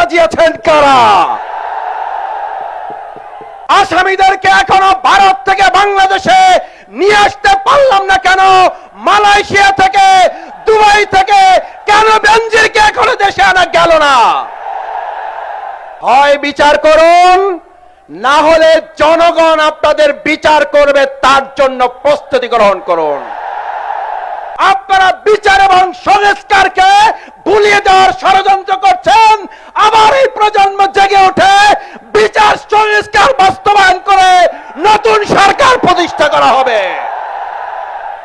রাজিয়েছেন কারা? আসামিদেরকে এখনো ভারত থেকে বাংলাদেশে নিয়ে আসতে পারলাম না কেন? মালয়েশিয়া থেকে, দুবাই থেকে কেন বেনজিরকে এখনো দেশে আনা গেল না? হয় বিচার করুন, না হলে জনগণ আপনাদের বিচার করবে, তার জন্য প্রস্তুতি গ্রহণ করুন। আপনারা বিচার এবং সংস্কারকে ভুলিয়ে দেওয়ার ষড়যন্ত্র করছেন। আবার এই প্রজন্ম জেগে ওঠে, বিচার সংস্কার বাস্তবায়ন করে নতুন সরকার প্রতিষ্ঠা করা হবে।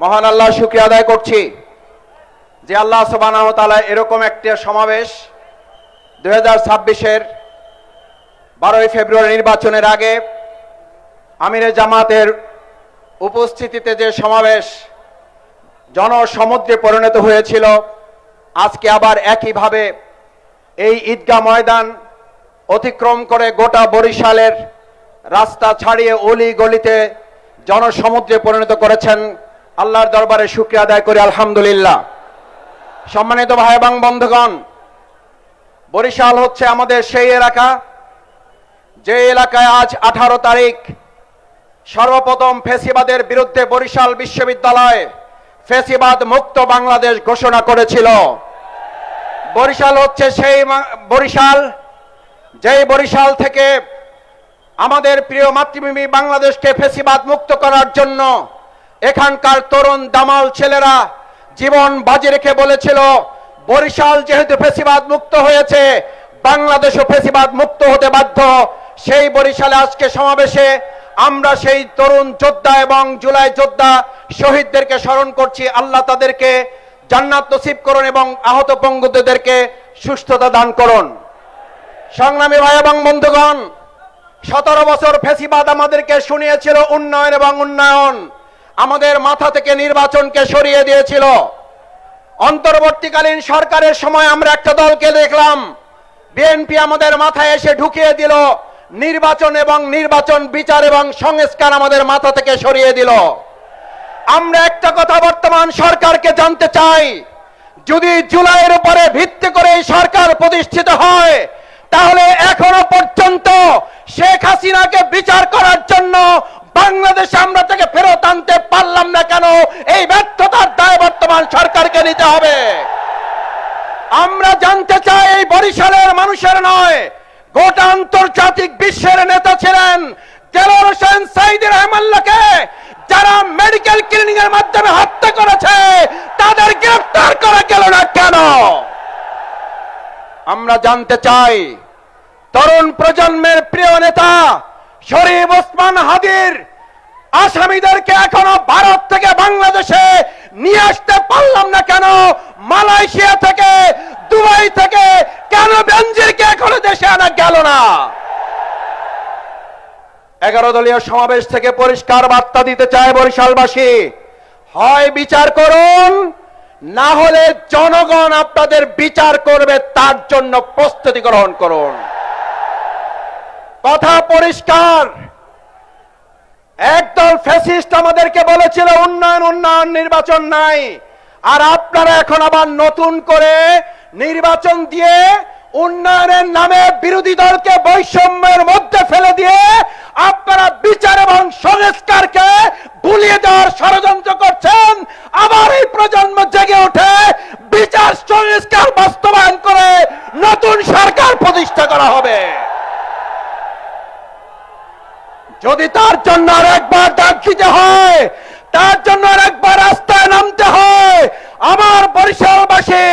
মহান আল্লাহ শুকরিয়া আদায় করছি যে আল্লাহ সুবহানাহু ওয়া তাআলা এরকম একটা সমাবেশ 2026-এর 12ই ফেব্রুয়ারি নির্বাচনের আগে আমিরে জামাতের উপস্থিতিতে যে সমাবেশ জনসমুদ্রে পরিণত হয়েছিল, আজকে আবার একইভাবে এই ঈদগাহ ময়দান অতিক্রম করে গোটা বরিশালের রাস্তা ছাড়িয়ে অলি গলিতে জনসমুদ্রে পরিণত করেছেন। আল্লাহর দরবারে শুকরিয়া আদায় করি, আলহামদুলিল্লাহ। সম্মানিত ভাই এবং বন্ধুগণ, বরিশাল হচ্ছে আমাদের সেই এলাকা যে এলাকায় আজ 18 তারিখ সর্বপ্রথম ফ্যাসিবাদের বিরুদ্ধে বরিশাল বিশ্ববিদ্যালয় ফ্যাসিবাদ মুক্ত বাংলাদেশ ঘোষণা করেছিল। বরিশাল হচ্ছে সেই বরিশাল, যেই বরিশাল থেকে আমাদের প্রিয় মাতৃভূমি বাংলাদেশকে ফ্যাসিবাদ মুক্ত করার জন্য এখানকার তরুণ দামাল ছেলেরা জীবন বাজি রেখে বলেছিল, বরিশাল যেহেতু ফ্যাসিবাদ মুক্ত হয়েছে, বাংলাদেশও ফ্যাসিবাদ মুক্ত হতে বাধ্য। সেই বরিশালে আজকে সমাবেশে আমরা সেই তরুণ যোদ্ধা এবং জুলাই যোদ্ধা শহীদদেরকে স্মরণ করছি। আল্লাহ তাদেরকে জান্নাত নসিব করুন এবং আহত পঙ্গুদেরকে সুস্থতা দান করুন। সংগ্রামী ভাই এবং বন্ধুগণ, 17 বছর ফ্যাসিবাদ আমাদেরকে শুনিয়েছিল উন্নয়ন এবং উন্নয়ন, আমাদের মাথা থেকে নির্বাচনকে সরিয়ে দিয়েছিল। অন্তর্বর্তীকালীন সরকারের সময় আমরা একটা দলকে দেখলাম, বিএনপি আমাদের মাথায় এসে ঢুকিয়ে দিল নির্বাচন এবং নির্বাচন বিচার এবং সংস্কার আমাদের মাথা থেকে সরিয়ে দিল। আমরা একটা কথা বর্তমান সরকারকে জানতে চাই, যদি জুলাইয়ের উপরে ভিত্তি করে এই সরকার প্রতিষ্ঠিত হয়, তাহলে এখনো পর্যন্ত শেখ হাসিনাকে বিচার করার জন্য বাংলাদেশে আমরা তাকে ফেরত আনতে পারলাম না কেন? এই ব্যর্থতার দায় বর্তমান সরকারকে নিতে হবে। আমরা জানতে চাই, এই বরিশালের মানুষের নয়, গোটা আন্তর্জাতিক বিশ্বের নেতা ছিলেন দেলোয়ার হোসেন সাঈদী রহমাল্লাহকে যারা মেডিকেল ক্লিনিং এর মাধ্যমে হত্যা করেছে, তাদের গ্রেফতার করা গেল না কেন? আমরা জানতে চাই, তরুণ প্রজন্মের প্রিয় নেতা শরীফ ওসমান হাদির আসামিদেরকে এখনো ভারত থেকে বাংলাদেশে নিয়ে আসতে পারলাম না কেন? মালয়েশিয়া থেকে, দুবাই থেকে কেন বেনজিরকে এখনো দেশে আনা গেল না? 11 দলীয় সমাবেশ থেকে পরিষ্কার বার্তা দিতে চায় বরিশালবাসী, হয় বিচার করুন, না হলে জনগণ আপনাদের বিচার করবে, তার জন্য প্রস্তুতি গ্রহণ করুন। কথা পরিষ্কার। একদল ফ্যাসিস্ট আমাদেরকে বলেছিল উন্নয়ন উন্নয়ন, নির্বাচন নাই, আর আপনারা এখন আবার নতুন করে নির্বাচন দিয়ে উন্নয়নের নামে বিরোধী দলকে বৈষম্যের মধ্যে ফেলে দিয়ে আপনারা বিচার এবং সংস্কারকে ভুলিয়ে দেওয়ার ষড়যন্ত্র করছেন। আবার এই প্রজন্ম জেগে ওঠে, বিচার সংস্কার বাস্তবায়ন করে নতুন সরকার প্রতিষ্ঠা করা হবে। যদি তার জন্য আর একবার ডাক দিতে হয়, তার জন্য আর একবার রাস্তায় নামতে হয়, আমার বরিশালবাসী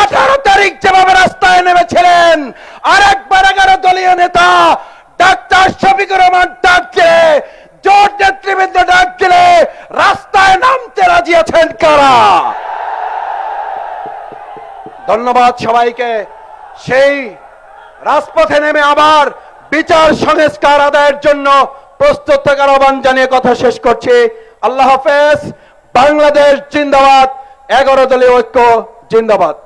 18 তারিখ যেভাবে রাস্তায় নেমেছিলেন, আর একবার 11 দলীয় নেতা ডাক্তার শফিকুর রহমান ডাক দিলে, জোট নেতৃবৃন্দ ডাক দিলে রাস্তায় নামতে রাজি আছেন কারা? ধন্যবাদ সবাইকে। সেই রাজপথে নেমে আবার বিচার সংস্কার আদায়ের জন্য প্রস্তুত থাকার আহ্বান জানিয়ে কথা শেষ করছি। আল্লাহ হাফেজ। বাংলাদেশ জিন্দাবাদ। 11 দলীয় ঐক্য জিন্দাবাদ।